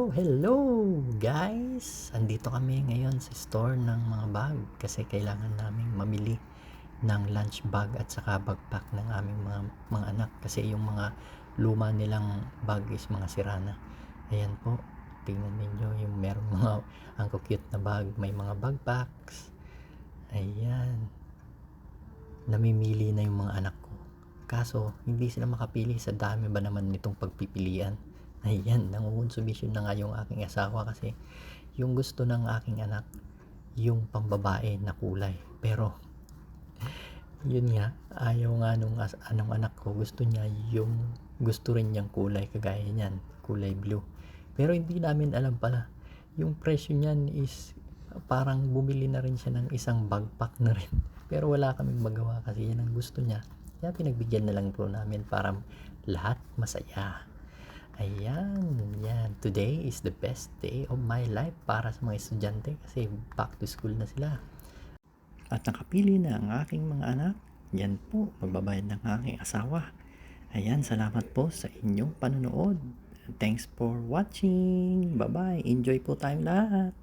Hello guys! Andito kami ngayon sa store ng mga bag kasi kailangan naming mamili ng lunch bag at saka backpack ng aming mga anak kasi yung mga luma nilang bag is mga sira na. Ayan po, tingnan ninyo yung meron mga ang cute na bag, may mga backpacks. Ayan, namimili na yung mga anak ko. Kaso, hindi sila makapili sa dami ba naman nitong pagpipilian. Ayan, nangungonsubisyon na nga yung aking asawa kasi yung gusto ng aking anak, yung pambabae na kulay. Pero, yun nga, ayaw nga anong anak ko, gusto niya yung gusto rin niyang kulay kagaya niyan, kulay blue. Pero hindi namin alam pala, yung presyo niyan is parang bumili na rin siya ng isang backpack na rin. Pero wala kaming magawa kasi yan ang gusto niya. Kaya pinagbigyan na lang po namin para lahat masaya. Ayan, yan. Today is the best day of my life para sa mga estudyante kasi back to school na sila. At nakapili na ang aking mga anak. Yan po, magbabayad ng aking asawa. Ayan, salamat po sa inyong panonood. Thanks for watching. Bye-bye. Enjoy po tayong lahat.